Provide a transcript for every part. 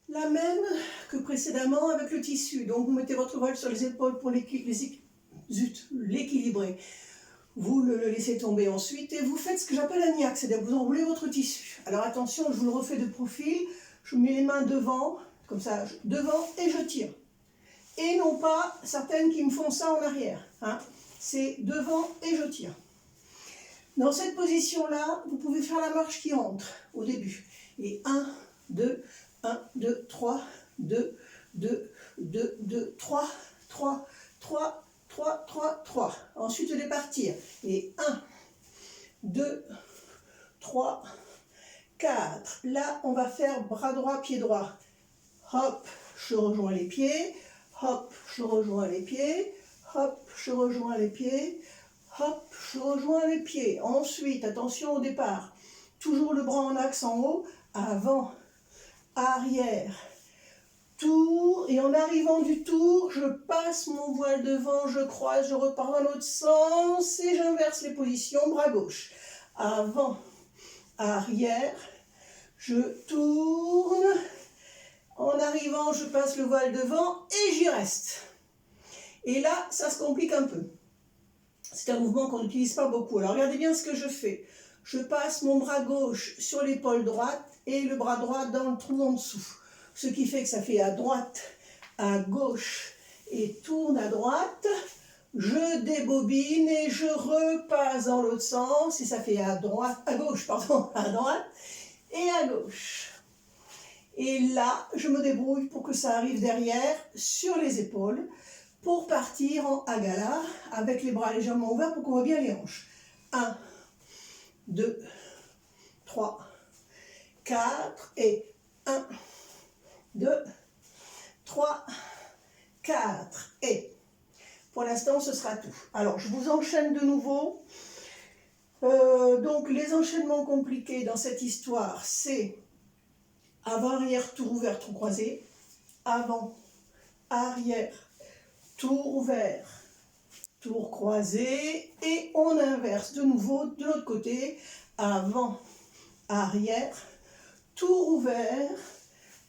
La même que précédemment avec le tissu. Donc vous mettez votre voile sur les épaules pour l'équilibrer. Vous le laissez tomber ensuite et vous faites ce que j'appelle un niaque, c'est-à-dire vous enroulez votre tissu. Alors attention, je vous le refais de profil, je mets les mains devant, comme ça, devant et je tire. Et non pas certaines qui me font ça en arrière. Hein. C'est devant et je tire. Dans cette position-là, vous pouvez faire la marche qui rentre au début. Et 1, 2, 1, 2, 3, 2, 2, 2, 2, 3, 3, 3, 3, 3, 3. Ensuite, de partir. Et 1, 2, 3, 4. Là, on va faire bras droit, pied droit. Hop, je rejoins les pieds. Hop, je rejoins les pieds. Hop, je rejoins les pieds. Hop, je rejoins les pieds. Ensuite, attention au départ. Toujours le bras en axe en haut. Avant, arrière, tour. Et en arrivant du tour, je passe mon voile devant, je croise, je repars dans l'autre sens et j'inverse les positions, bras gauche. Avant, arrière, je tourne. En arrivant, je passe le voile devant et j'y reste. Et là, ça se complique un peu. C'est un mouvement qu'on n'utilise pas beaucoup. Alors regardez bien ce que je fais. Je passe mon bras gauche sur l'épaule droite et le bras droit dans le trou en dessous. Ce qui fait que ça fait à droite, à gauche et tourne à droite. Je débobine et je repasse dans l'autre sens et ça fait à droite, à gauche, pardon, à droite et à gauche. Et là, je me débrouille pour que ça arrive derrière, sur les épaules, pour partir en agala, avec les bras légèrement ouverts pour qu'on voit bien les hanches. 1, 2, 3, 4, et 1, 2, 3, 4, et pour l'instant, ce sera tout. Alors, je vous enchaîne de nouveau. Donc, les enchaînements compliqués dans cette histoire, c'est avant, arrière, tour ouvert, tour croisé, avant, arrière, tour ouvert, tour croisé, et on inverse de nouveau de l'autre côté, avant, arrière, tour ouvert,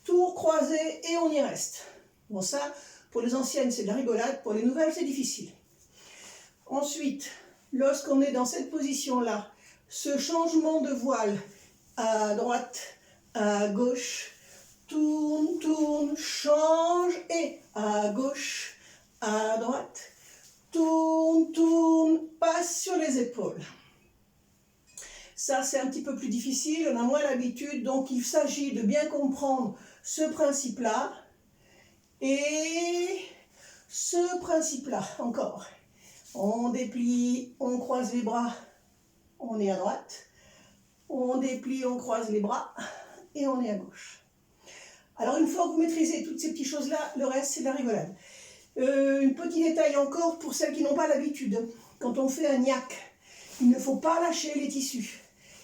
tour croisé, et on y reste. Bon, ça, pour les anciennes, c'est de la rigolade, pour les nouvelles, c'est difficile. Ensuite, lorsqu'on est dans cette position-là, ce changement de voile à droite, à gauche, tourne, tourne, change, et à gauche, à droite, tourne, tourne, passe sur les épaules. Ça, c'est un petit peu plus difficile, on a moins l'habitude, donc il s'agit de bien comprendre ce principe-là, et ce principe-là, encore. On déplie, on croise les bras, on est à droite, on déplie, on croise les bras, et on est à gauche. Alors une fois que vous maîtrisez toutes ces petites choses-là, le reste c'est de la rigolade. Un petit détail encore pour celles qui n'ont pas l'habitude. Quand on fait un niaque, il ne faut pas lâcher les tissus.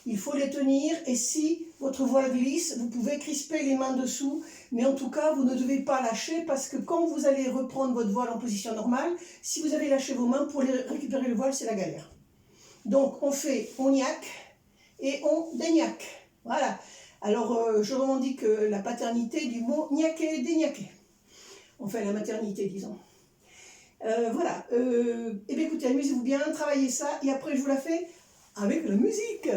Il faut les tenir et si votre voile glisse, vous pouvez crisper les mains dessous. Mais en tout cas, vous ne devez pas lâcher parce que quand vous allez reprendre votre voile en position normale, si vous avez lâché vos mains pour récupérer le voile, c'est la galère. Donc on niaque et on déniaque. Voilà. Alors, je revendique la paternité du mot niaquer, déniaquer. Enfin, la maternité, disons. Voilà. Eh bien, écoutez, amusez-vous bien, travaillez ça, et après, je vous la fais avec la musique.